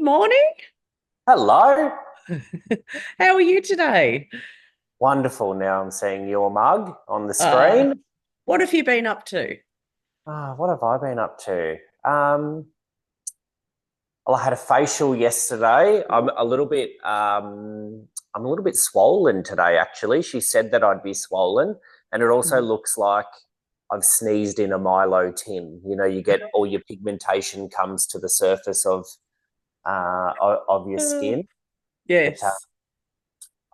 Good morning. Hello. How are you today? Wonderful. Now I'm seeing your mug on the Uh, screen. what have you been up to? What have I been up to? Um, well, I had a facial yesterday. I'm a little bit swollen today, actually. She said that I'd be swollen, and it also Mhm. looks like I've sneezed in a Milo tin. You know, you get all your pigmentation comes to the surface of your Uh, skin. But yes.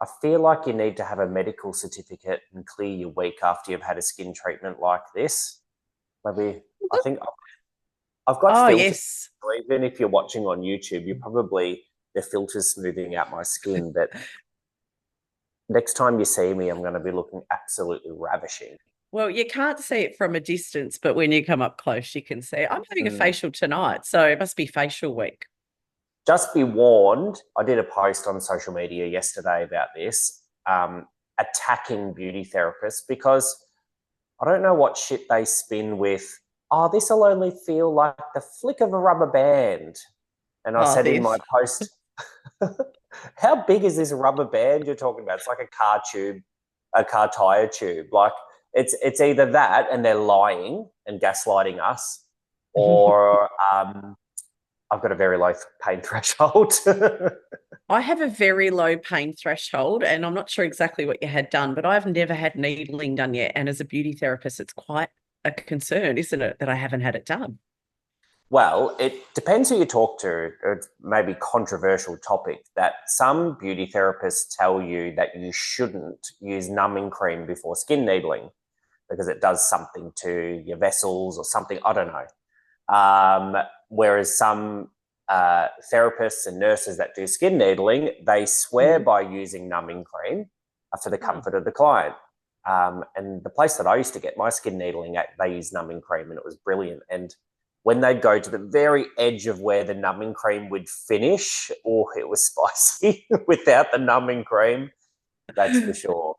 I feel like you need to have a medical certificate and clear your week after you've had a skin treatment like this. Maybe I think I've got Oh, filters. yes. Even if you're watching on YouTube, you probably the filters smoothing out my skin. But next time you see me, I'm going to be looking absolutely ravishing. Well, you can't see it from a distance, but when you come up close, you can see it. I'm having a Mm. facial tonight, so it must be facial week. Just be warned. I did a post on social media yesterday about this, attacking beauty therapists because I don't know what shit they spin with. Oh, this will only feel like the flick of a rubber band. And I Oh, said in my this. post, how big is this rubber band you're talking about? It's like a car tube, a car tire tube. Like it's either that and they're lying and gaslighting us, or I've got a very low pain threshold. I have a very low pain threshold, and I'm not sure exactly what you had done, but I've never had needling done yet. And as a beauty therapist, it's quite a concern, isn't it, that I haven't had it done? Well, it depends who you talk to. It's maybe controversial topic that some beauty therapists tell you that you shouldn't use numbing cream before skin needling because it does something to your vessels or something. I don't know. Whereas some therapists and nurses that do skin needling, they swear Mhm. by using numbing cream for the Oh. comfort of the client. And the place that I used to get my skin needling at, they used numbing cream and it was brilliant. And when they'd go to the very edge of where the numbing cream would finish, oh, it was spicy without the numbing cream. That's for sure.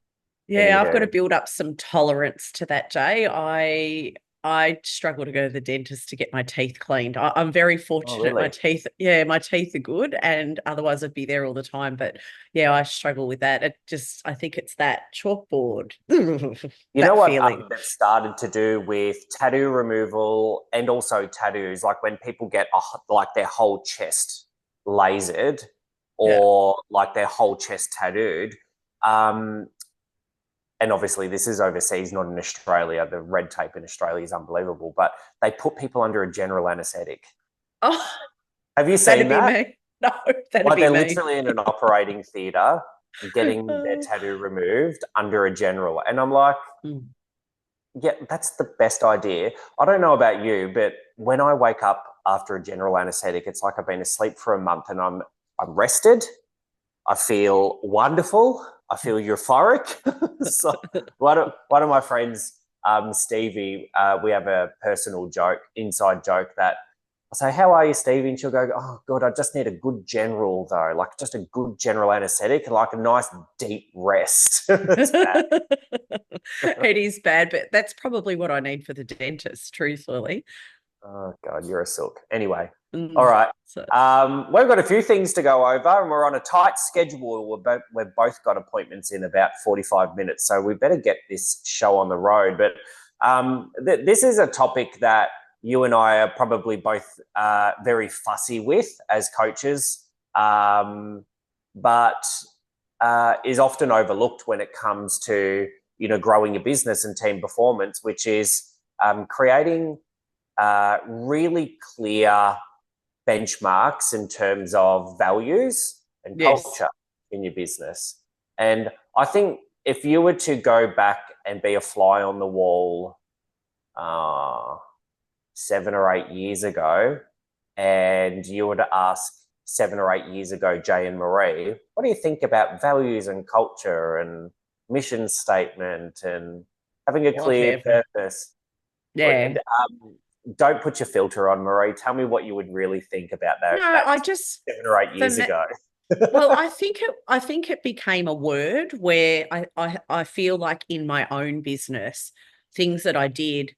Yeah, I've got to Anywho, build up some tolerance to that, Jay. I struggle to go to the dentist to get my teeth cleaned. I'm very oh, fortunate. My really? teeth, yeah, my teeth are good, and otherwise I'd be there all the time. But yeah, I struggle with that. I think it's that chalkboard, You know that what feeling. they've started to do with tattoo removal and also tattoos, like when people get like their whole chest lasered Yeah. or like their whole chest tattooed. Um, and obviously, this is overseas, not in Australia. The red tape in Australia is unbelievable, but they put people under a general anesthetic. Oh, Have you that'd seen be that? me. No, that'd Like be they're me. literally in an operating theatre getting their Oh. tattoo removed under a general. And I'm like, Mm. yeah, that's the best idea. I don't know about you, but when I wake up after a general anesthetic, it's like I've been asleep for a month and I'm rested. I feel wonderful. I feel euphoric. So one of my friends, Stevie, we have a personal joke, inside joke that I say, "How are you, Stevie?" And she'll go, "Oh God, I just need a good general though, like just a good general anesthetic and like a nice deep rest." It's bad. It is bad, but that's probably what I need for the dentist, truthfully. Oh God, you're a silk. Anyway, all Mm. right. So, We've got a few things to go over, and we're on a tight schedule. We've both got appointments in about 45 minutes, so we better get this show on the road. But this is a topic that you and I are probably both very fussy with as coaches, but is often overlooked when it comes to growing a business and team performance, which is creating really clear benchmarks in terms of values and yes. culture in your business. And I think if you were to go back and be a fly on the wall uh, 7 or 8 years ago, and you were to ask 7 or 8 years ago, Jay and Marie, what do you think about values and culture and mission statement and having a clear Whatever. purpose? Yeah. Don't put your filter on, Marie. Tell me what you would really think about No, that I just, 7 or 8 years for me, ago. well, I think it became a word where I feel like in my own business, things that I did,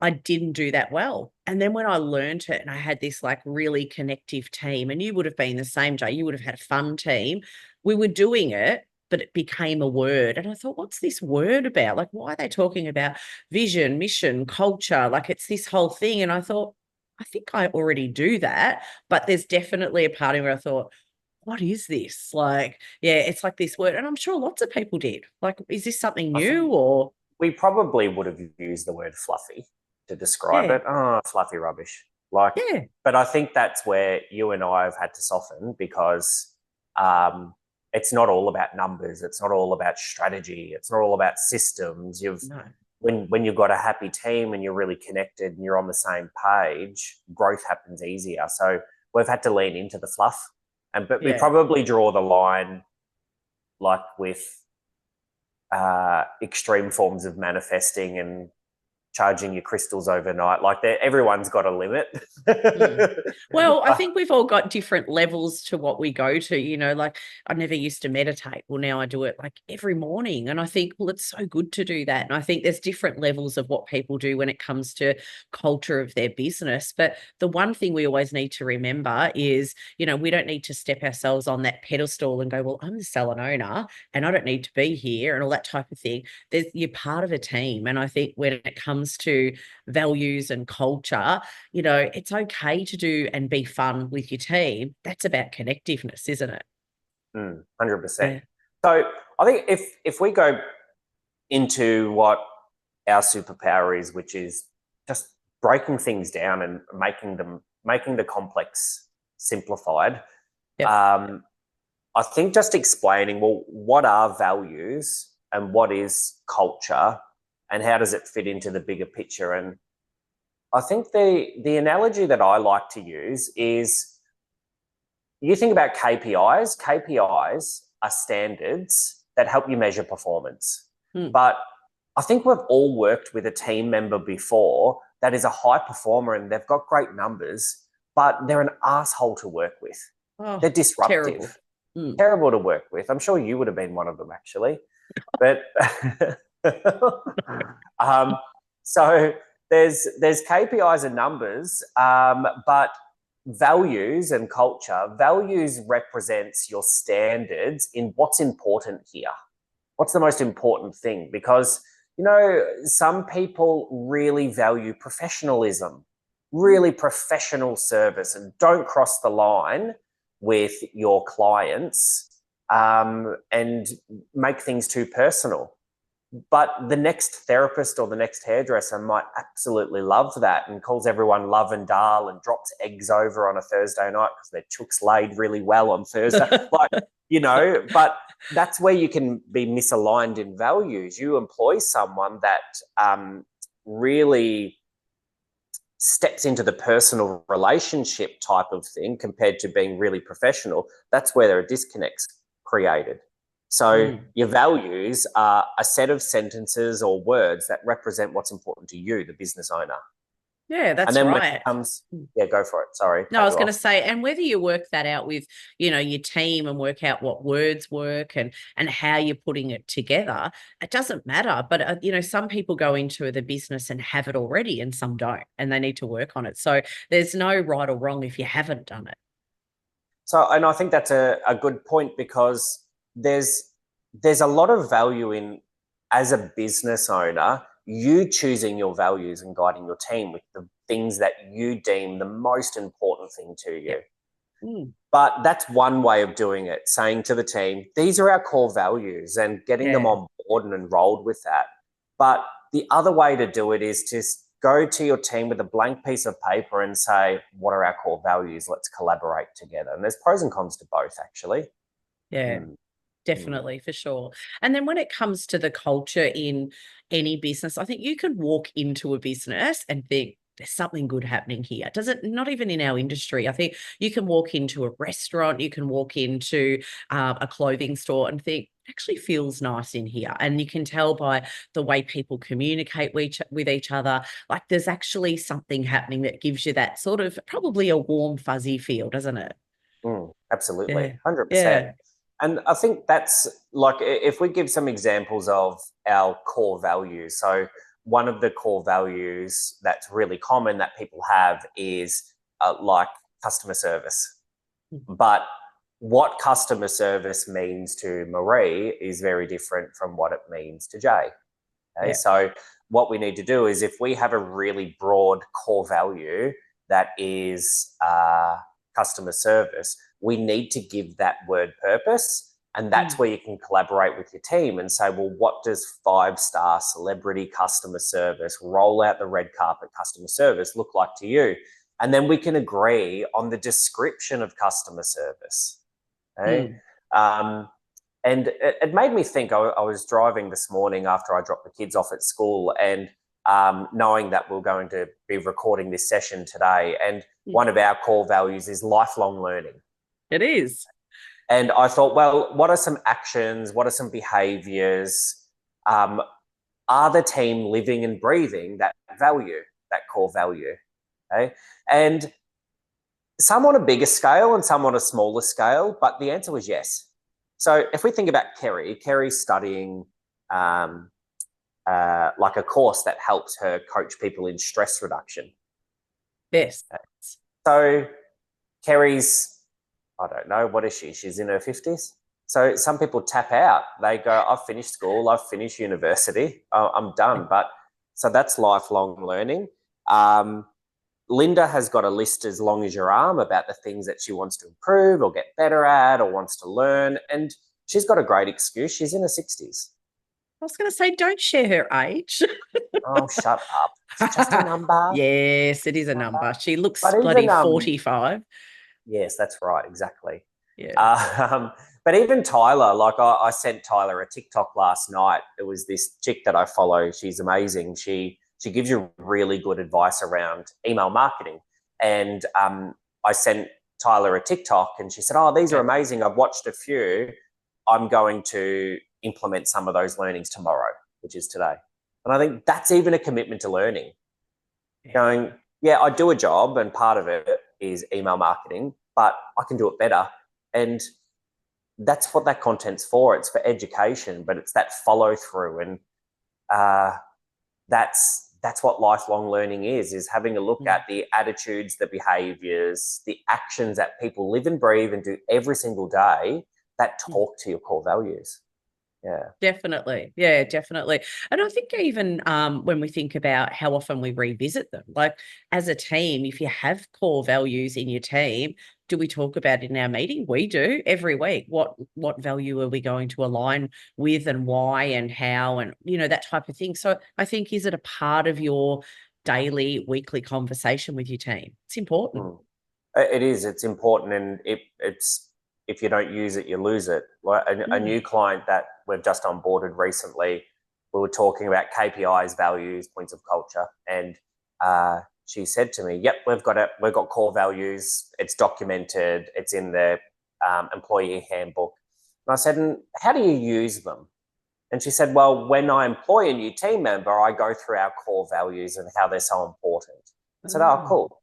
I didn't do that well. And then when I learned it and I had this like really connective team, and you would have been the same, Jay, you would have had a fun team. We were doing it, but it became a word. And I thought, what's this word about? Like, why are they talking about vision, mission, culture? Like, it's this whole thing. And I thought, I think I already do that. But there's definitely a part of me where I thought, what is this? Like, yeah, it's like this word. And I'm sure lots of people did. Like, is this something I think new or? we probably would have used the word fluffy to describe Yeah, it. Oh, fluffy rubbish. Like, yeah, but I think that's where you and I have had to soften because um, it's not all about numbers. It's not all about strategy. It's not all about systems. no, When you've got a happy team and you're really connected and you're on the same page, growth happens easier. So we've had to lean into the fluff, but we yeah. probably draw the line like with extreme forms of manifesting and charging your crystals overnight. Like everyone's got a limit. Mm. Well, I think we've all got different levels to what we go to. Like I never used to meditate. Well, now I do it like every morning. And I think, well, it's so good to do that. And I think there's different levels of what people do when it comes to culture of their business. But the one thing we always need to remember is, we don't need to step ourselves on that pedestal and go, well, I'm the salon owner and I don't need to be here and all that type of thing. You're part of a team. And I think when it comes to values and culture, it's okay to do and be fun with your team. That's about connectiveness, isn't it? 100%. Yeah. So I think if we go into what our superpower is, which is just breaking things down and making the complex simplified. Yep. Um, I think just explaining, well, what are values and what is culture and how does it fit into the bigger picture? And I think the analogy that I like to use is you think about KPIs. KPIs are standards that help you measure performance. Mm. But I think we've all worked with a team member before that is a high performer and they've got great numbers, but they're an asshole to work with. Oh, They're disruptive, terrible. Mm. terrible to work with. I'm sure you would have been one of them actually. But um, so there's KPIs and numbers, but values and culture. Values represents your standards in what's important here. What's the most important thing? Because some people really value professionalism, really professional service, and don't cross the line with your clients and make things too personal. But the next therapist or the next hairdresser might absolutely love that and calls everyone love and dal and drops eggs over on a Thursday night because their chooks laid really well on Thursday. But that's where you can be misaligned in values. You employ someone that really steps into the personal relationship type of thing compared to being really professional. That's where there are disconnects created. So Mm. your values are a set of sentences or words that represent what's important to you, the business owner. Yeah, And that's then when it right. comes, yeah, go for it. Sorry, No, I cut was you going to off. say, and whether you work that out with, your team and work out what words work and how you're putting it together, it doesn't matter. But some people go into the business and have it already, and some don't, and they need to work on it. So there's no right or wrong if you haven't done it. So, and I think that's a good point because there's a lot of value in, as a business owner, you choosing your values and guiding your team with the things that you deem the most important thing to you. Yep. Mm. But that's one way of doing it, saying to the team, these are our core values and getting them Yeah. on board and enrolled with that. But the other way to do it is to go to your team with a blank piece of paper and say, what are our core values? Let's collaborate together. And there's pros and cons to both, actually. Yeah. Mm, mm, Definitely, for sure. And then when it comes to the culture in any business, I think you can walk into a business and think, there's something good happening here. Does it not even in our industry? I think you can walk into a restaurant, you can walk into a clothing store and think, it actually feels nice in here. And you can tell by the way people communicate with each other, like there's actually something happening that gives you that sort of probably a warm, fuzzy feel, doesn't it? absolutely, Yeah. 100%. Yeah. And I think that's like, if we give some examples of our core values. So one of the core values that's really common that people have is like customer service. But what customer service means to Marie is very different from what it means to Jay. Okay? So what we need to do is, if we have a really broad core value that is customer service, we need to give that word purpose. And that's where you can collaborate with your team and say, well, what does 5-star celebrity customer service, roll out the red carpet customer service look like to you? And then we can agree on the description of customer service. Okay? And it made me think. I was driving this morning after I dropped the kids off at school, and knowing that we're going to be recording this session today. And one of our core values is lifelong learning. It is. And I thought, well, what are some actions? What are some behaviors? Are the team living and breathing that value, that core value? Okay. And some on a bigger scale and some on a smaller scale, but the answer was yes. So if we think about Kerry's studying like a course that helps her coach people in stress reduction. Yes. So Kerry's, I don't know, what is she? She's in her 50s. So some people tap out. They go, I've finished school, I've finished university, I'm done. But so that's lifelong learning. Linda has got a list as long as your arm about the things that she wants to improve or get better at or wants to learn. And she's got a great excuse. She's in her 60s. I was going to say, don't share her age. Oh, shut up. It's just a number. Yes, it is a number. She looks But bloody 45. Yes, that's right. Exactly. Yeah. But even Tyler, like I sent Tyler a TikTok last night. It was this chick that I follow. She's amazing. She gives you really good advice around email marketing. And I sent Tyler a TikTok and she said, oh, these are amazing. I've watched a few. I'm going to implement some of those learnings tomorrow, which is today. And I think that's even a commitment to learning. Going, yeah, I do a job and part of it is email marketing, but I can do it better. And that's what that content's for. It's for education, but it's that follow through. And that's what lifelong learning is having a look at the attitudes, the behaviors, the actions that people live and breathe and do every single day that talk to your core values. Yeah. Definitely. Yeah, definitely. And I think even when we think about how often we revisit them, like as a team, if you have core values in your team, do we talk about it in our meeting? We do every week. What value are we going to align with and why and how and, that type of thing. So I think, is it a part of your daily, weekly conversation with your team? It's important. It is. It's important. And it's if you don't use it, you lose it. Like a new client that we've just onboarded recently, we were talking about KPIs, values, points of culture. And she said to me, yep, we've got core values. It's documented. It's in the employee handbook. And I said, and how do you use them? And she said, well, when I employ a new team member, I go through our core values and how they're so important. I said, oh, cool.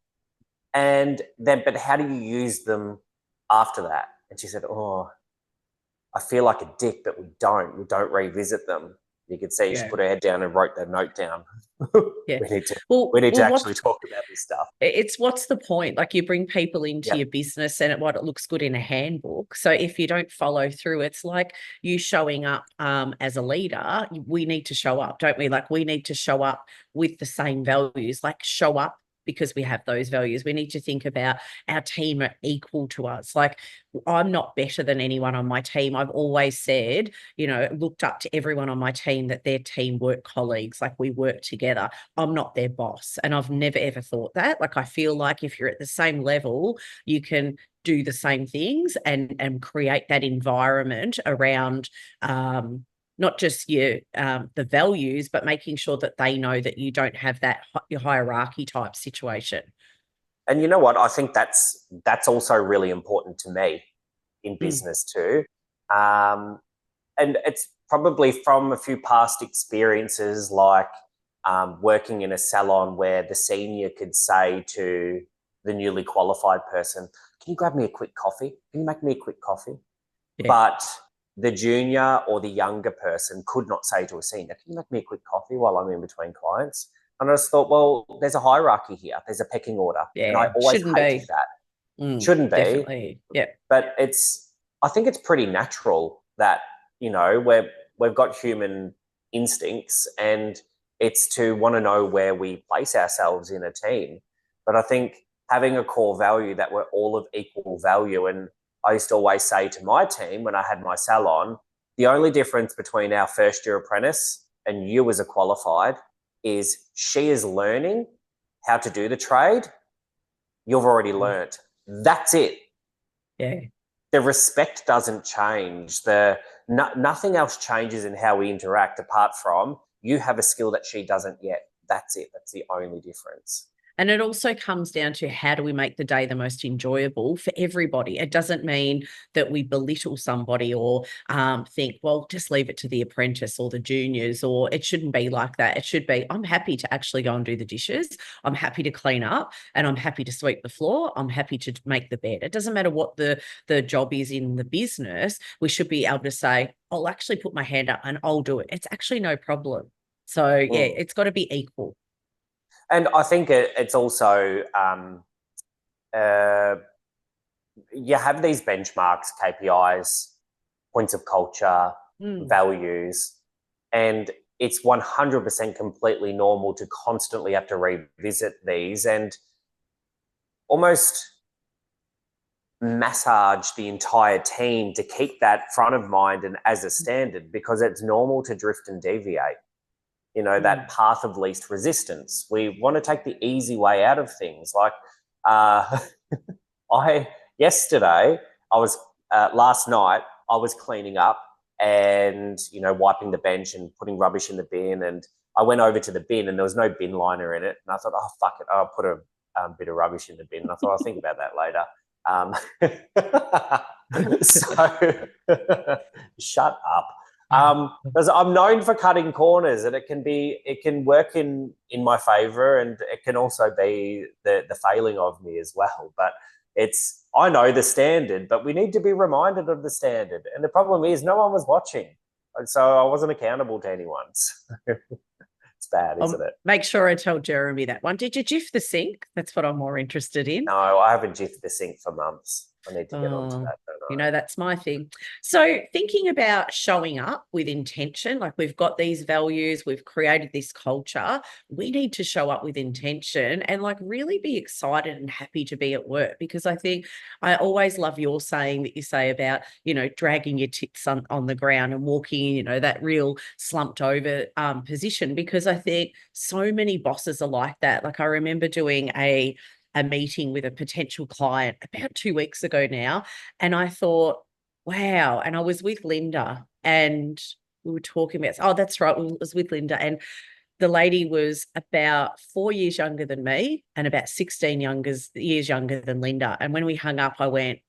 And then, but how do you use them after that? And she said, oh, I feel like a dick, but we don't revisit them. You could see she put her head down and wrote that note down. Yeah. we need to actually talk about this stuff. It's what's the point? Like, you bring people into your business and it looks good in a handbook. So if you don't follow through, it's like you showing up as a leader. We need to show up, don't we? Like, we need to show up with the same values, like show up because we have those values. We need to think about our team are equal to us. Like, I'm not better than anyone on my team. I've always said, looked up to everyone on my team that they're teamwork colleagues, like we work together. I'm not their boss. And I've never, ever thought that. Like, I feel like if you're at the same level, you can do the same things and create that environment around not just your the values, but making sure that they know that you don't have that hierarchy type situation. And you know what? I think that's also really important to me in business too. And it's probably from a few past experiences, like working in a salon where the senior could say to the newly qualified person, can you grab me a quick coffee? Can you make me a quick coffee? Yeah. But the junior or the younger person could not say to a senior, can you make me a quick coffee while I'm in between clients? And I just thought, well, there's a hierarchy here. There's a pecking order. And I Yeah, always shouldn't hated be. that. Shouldn't be. Definitely. Yeah. But I think it's pretty natural that, we've got human instincts, and it's to want to know where we place ourselves in a team. But I think having a core value that we're all of equal value, and I used to always say to my team when I had my salon, the only difference between our first year apprentice and you as a qualified is she is learning how to do the trade. You've already learnt. That's it. Yeah. The respect doesn't change. Nothing else changes in how we interact apart from you have a skill that she doesn't yet. That's it. That's the only difference. And it also comes down to how do we make the day the most enjoyable for everybody? It doesn't mean that we belittle somebody or think, well, just leave it to the apprentice or the juniors, or it shouldn't be like that. It should be, I'm happy to actually go and do the dishes. I'm happy to clean up, and I'm happy to sweep the floor. I'm happy to make the bed. It doesn't matter what the job is in the business. We should be able to say, I'll actually put my hand up and I'll do it. It's actually no problem. So yeah, it's got to be equal. And I think it's also, you have these benchmarks, KPIs, points of culture, values, and it's 100% completely normal to constantly have to revisit these and almost massage the entire team to keep that front of mind and as a standard, because it's normal to drift and deviate. That path of least resistance. We want to take the easy way out of things. Like last night, I was cleaning up and, wiping the bench and putting rubbish in the bin. And I went over to the bin and there was no bin liner in it. And I thought, oh, fuck it. I'll put a bit of rubbish in the bin. And I thought, I'll think about that later. So shut up. Because I'm known for cutting corners, and it can work in my favor, and it can also be the failing of me as well. But I know the standard, but we need to be reminded of the standard. And the problem is no one was watching. So I wasn't accountable to anyone. So it's bad, isn't it? Make sure I tell Jeremy that one. Did you jiff the sink? That's what I'm more interested in. No, I haven't jiffed the sink for months. I need to get onto that. That's my thing. So thinking about showing up with intention, like we've got these values, we've created this culture, we need to show up with intention and like really be excited and happy to be at work. Because I think I always love your saying that you say about, dragging your tits on the ground and walking in, that real slumped over position, because I think so many bosses are like that. Like I remember doing a meeting with a potential client about 2 weeks ago now. And I thought, wow. And I was with Linda and we were talking about, oh, that's right. I was with Linda, and the lady was about 4 years younger than me and about 16 years younger than Linda. And when we hung up, I went,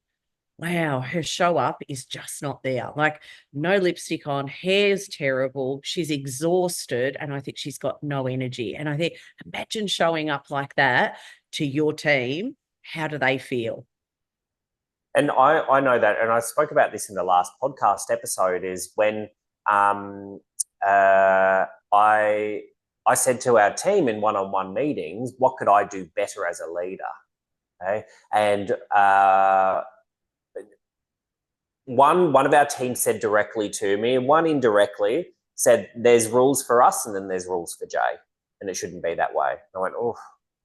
wow, her show up is just not there. Like no lipstick on, hair's terrible. She's exhausted. And I think she's got no energy. And I think, imagine showing up like that to your team. How do they feel? And I know that, and I spoke about this in the last podcast episode, is when I said to our team in one-on-one meetings, what could I do better as a leader? Okay. And one of our team said directly to me, and one indirectly said, there's rules for us and then there's rules for Jay, and it shouldn't be that way. And I went, oh,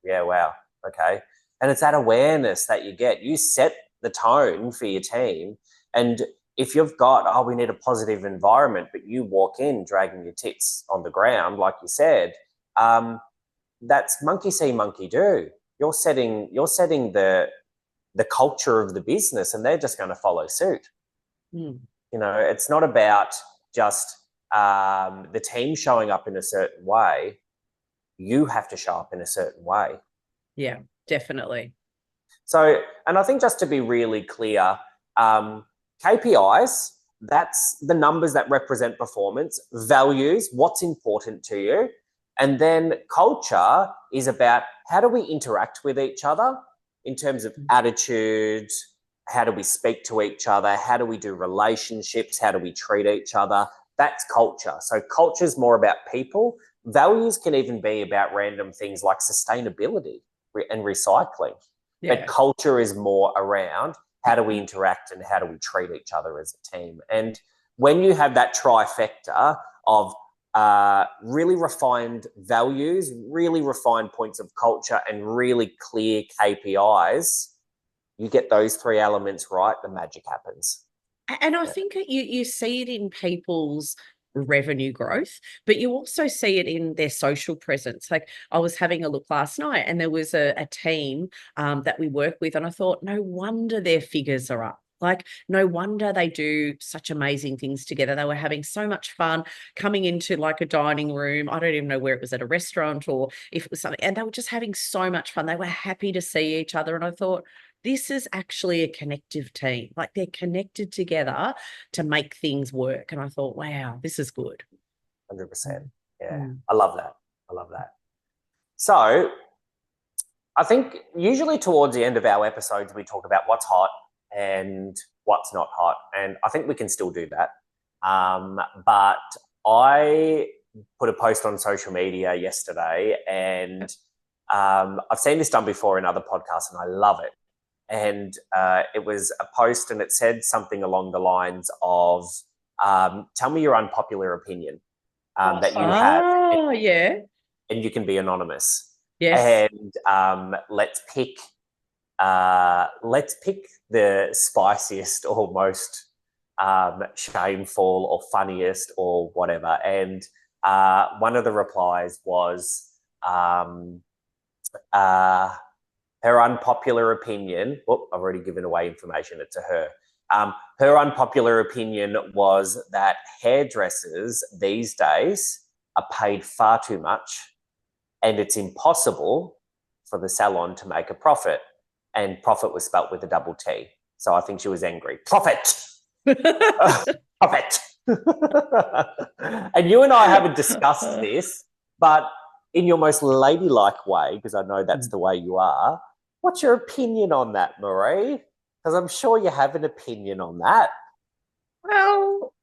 yeah, wow, okay. And it's that awareness that you get. You set the tone for your team, and if you've got, we need a positive environment, but you walk in dragging your tits on the ground, like you said, that's monkey see, monkey do. You're setting the culture of the business, and they're just going to follow suit. It's not about just the team showing up in a certain way. You have to show up in a certain way. Yeah, definitely. So, and I think just to be really clear, KPIs, that's the numbers that represent performance, values, what's important to you. And then culture is about how do we interact with each other in terms of attitude, how do we speak to each other, how do we do relationships, how do we treat each other. That's culture. So culture is more about people. Values can even be about random things like sustainability and recycling. But Yeah. culture is more around how do we interact and how do we treat each other as a team. And when you have that trifecta of really refined values, really refined points of culture, and really clear KPIs, you get those three elements right, the magic happens. And I think you see it in people's revenue growth, but you also see it in their social presence. Like I was having a look last night and there was a team that we work with, and I thought, no wonder their figures are up. Like, no wonder they do such amazing things together. They were having so much fun coming into like a dining room. I don't even know where it was, at a restaurant or if it was something. And they were just having so much fun. They were happy to see each other. And I thought, this is actually a connective team. Like they're connected together to make things work. And I thought, wow, this is good. 100%. Yeah. Mm. I love that. I love that. So I think usually towards the end of our episodes, we talk about what's hot and what's not hot. And I think we can still do that. But I put a post on social media yesterday, and I've seen this done before in other podcasts, and I love it. And it was a post, and it said something along the lines of, tell me your unpopular opinion that you have. Oh, yeah. And you can be anonymous. Yes. And let's pick the spiciest or most shameful or funniest or whatever. And one of the replies was her unpopular opinion. Oh, I've already given away information. It's a her. Her unpopular opinion was that hairdressers these days are paid far too much, and it's impossible for the salon to make a profit. And profit was spelt with a double T. So I think she was angry. Profit. Profit. And you and I haven't discussed this, but in your most ladylike way, because I know that's the way you are, what's your opinion on that, Marie? Because I'm sure you have an opinion on that. Well,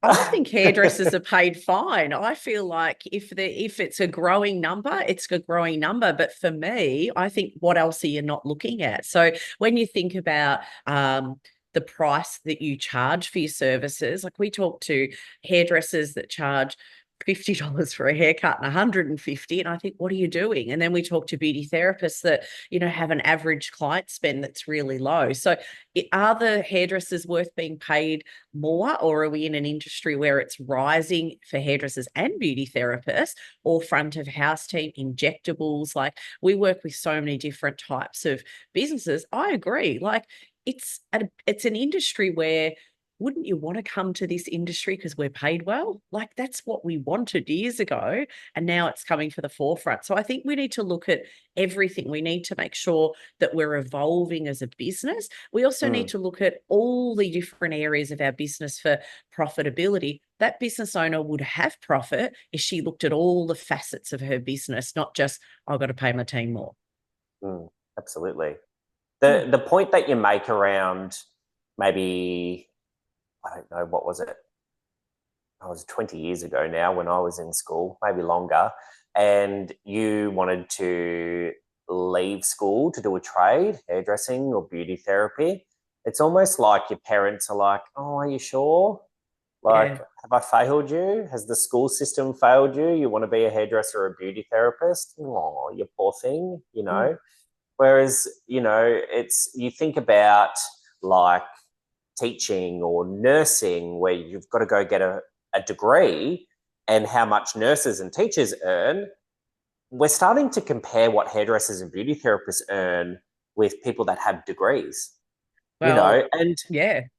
I think hairdressers are paid fine. I feel like if it's a growing number, it's a growing number. But for me, I think, what else are you not looking at? So when you think about the price that you charge for your services, like we talk to hairdressers that charge $50 for a haircut and 150, and I think, what are you doing? And then we talk to beauty therapists that have an average client spend that's really low. So are the hairdressers worth being paid more, or are we in an industry where it's rising for hairdressers and beauty therapists, or front of house team, injectables? Like we work with so many different types of businesses. I agree. Like it's an industry where, wouldn't you want to come to this industry because we're paid well? Like that's what we wanted years ago, and now it's coming for the forefront. So I think we need to look at everything. We need to make sure that we're evolving as a business. We also need to look at all the different areas of our business for profitability. That business owner would have profit if she looked at all the facets of her business, not just, I've got to pay my team more. Absolutely. The point that you make around, maybe, I don't know, what was it? I was 20 years ago now when I was in school, maybe longer, and you wanted to leave school to do a trade, hairdressing or beauty therapy. It's almost like your parents are like, oh, are you sure? Like, have I failed you? Has the school system failed you? You want to be a hairdresser or a beauty therapist? Oh, you poor thing, Whereas, you think about like teaching or nursing, where you've got to go get a degree, and how much nurses and teachers earn. We're starting to compare what hairdressers and beauty therapists earn with people that have degrees, and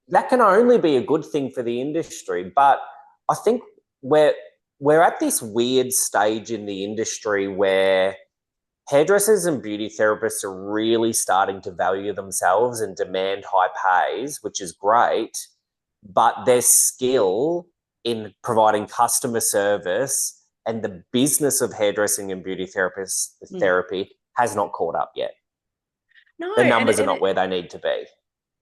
that can only be a good thing for the industry. But I think we're at this weird stage in the industry where hairdressers and beauty therapists are really starting to value themselves and demand high pays, which is great, but their skill in providing customer service and the business of hairdressing and beauty therapy has not caught up yet. No, The numbers are not where they need to be.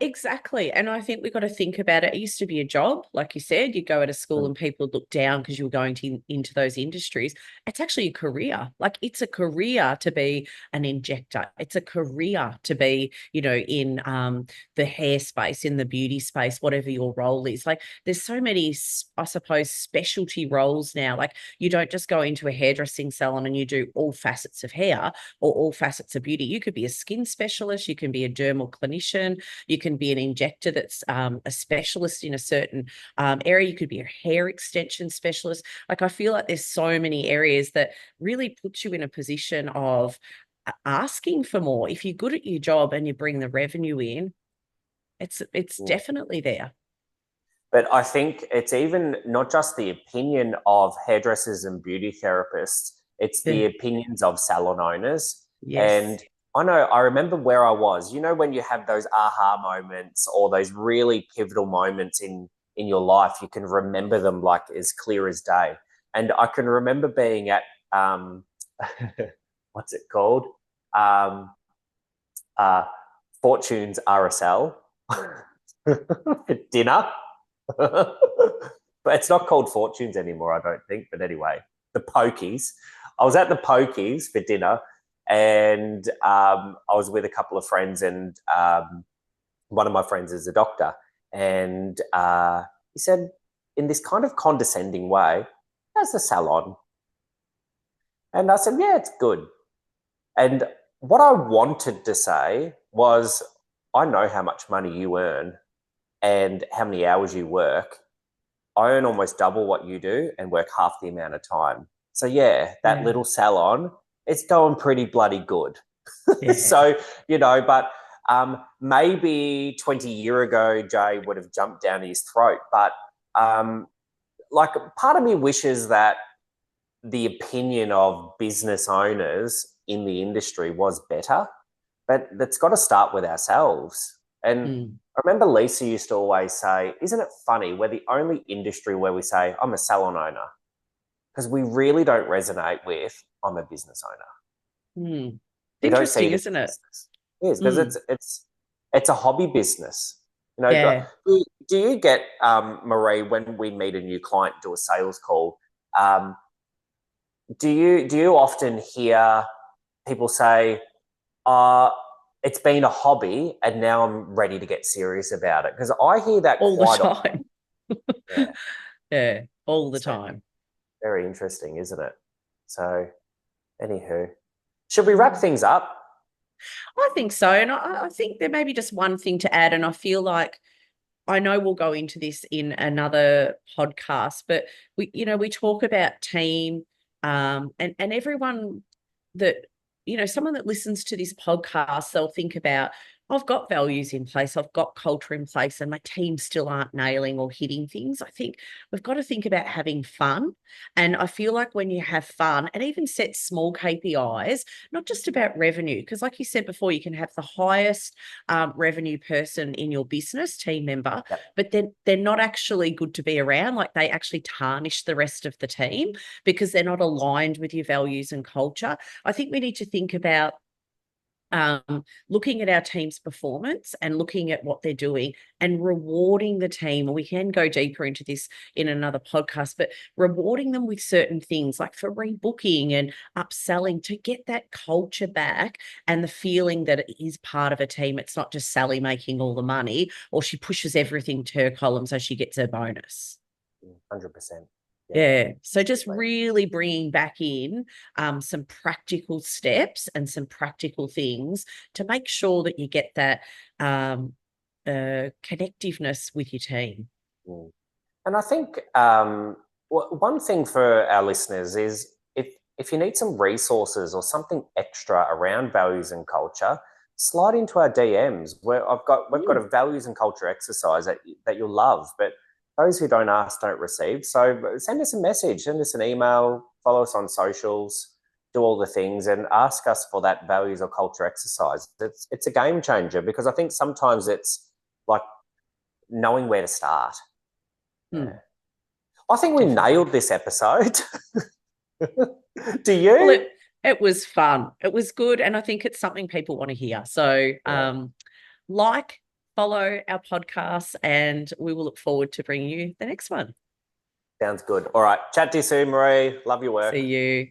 Exactly. And I think we've got to think about it. It used to be a job, like you said, you go out of school and people would look down because you were going into those industries. It's actually a career. Like it's a career to be an injector. It's a career to be, in the hair space, in the beauty space, whatever your role is. Like there's so many, I suppose, specialty roles now. Like you don't just go into a hairdressing salon and you do all facets of hair or all facets of beauty. You could be a skin specialist, you can be a dermal clinician, you can be an injector that's a specialist in a certain area. You could be a hair extension specialist. Like I feel like there's so many areas that really puts you in a position of asking for more. If you're good at your job and you bring the revenue in, it's definitely there. But I think it's even not just the opinion of hairdressers and beauty therapists, it's the opinions of salon owners. Yes. And I remember where I was, when you have those aha moments or those really pivotal moments in your life, you can remember them like as clear as day. And I can remember being at, what's it called? Uh, Fortune's RSL for dinner. But it's not called Fortunes anymore, I don't think. But anyway, the Pokies. I was at the Pokies for dinner, and I was with a couple of friends, and one of my friends is a doctor, and he said in this kind of condescending way, "How's the salon?" And I said, "Yeah, it's good." And what I wanted to say was, "I know how much money you earn and how many hours you work. I earn almost double what you do and work half the amount of time. So yeah, that little salon, it's going pretty bloody good." Yeah. So, but maybe 20 years ago, Jay would have jumped down his throat. But like part of me wishes that the opinion of business owners in the industry was better, but that's got to start with ourselves. And I remember Lisa used to always say, "Isn't it funny? We're the only industry where we say, I'm a salon owner," because we really don't resonate with, "I'm a business owner." We don't see Interesting, it as isn't a it? business. It is, because it's a hobby business. Yeah. Do you get, Marie, when we meet a new client, do a sales call, do you often hear people say, "It's been a hobby and now I'm ready to get serious about it"? Because I hear that All the quite time. often. Yeah. Yeah, all the So time. very interesting, isn't it? So, anywho, should we wrap things up? I think so. And I think there may be just one thing to add. And I feel like I know we'll go into this in another podcast, but we talk about team, and everyone that, someone that listens to this podcast, they'll think about, I've got values in place, I've got culture in place, and my team still aren't nailing or hitting things. I think we've got to think about having fun. And I feel like when you have fun and even set small KPIs, not just about revenue, because like you said before, you can have the highest revenue person in your business, team member, Yep. but then they're not actually good to be around. Like they actually tarnish the rest of the team because they're not aligned with your values and culture. I think we need to think about looking at our team's performance and looking at what they're doing and rewarding the team. We can go deeper into this in another podcast, but rewarding them with certain things like for rebooking and upselling to get that culture back and the feeling that it is part of a team. It's not just Sally making all the money or she pushes everything to her column so she gets her bonus. 100%. Yeah. So just really bringing back in some practical steps and some practical things to make sure that you get that connectiveness with your team. And I think one thing for our listeners is if you need some resources or something extra around values and culture, slide into our DMs where we've got a values and culture exercise that you'll love, but those who don't ask don't receive. So send us a message, send us an email, follow us on socials, do all the things, and ask us for that values or culture exercise. It's a game changer, because I think sometimes it's like knowing where to start. Yeah. I think we nailed this episode. Do you? Well, it was fun. It was good. And I think it's something people want to hear. So like, follow our podcast, and we will look forward to bringing you the next one. Sounds good. All right. Chat to you soon, Marie. Love your work. See you.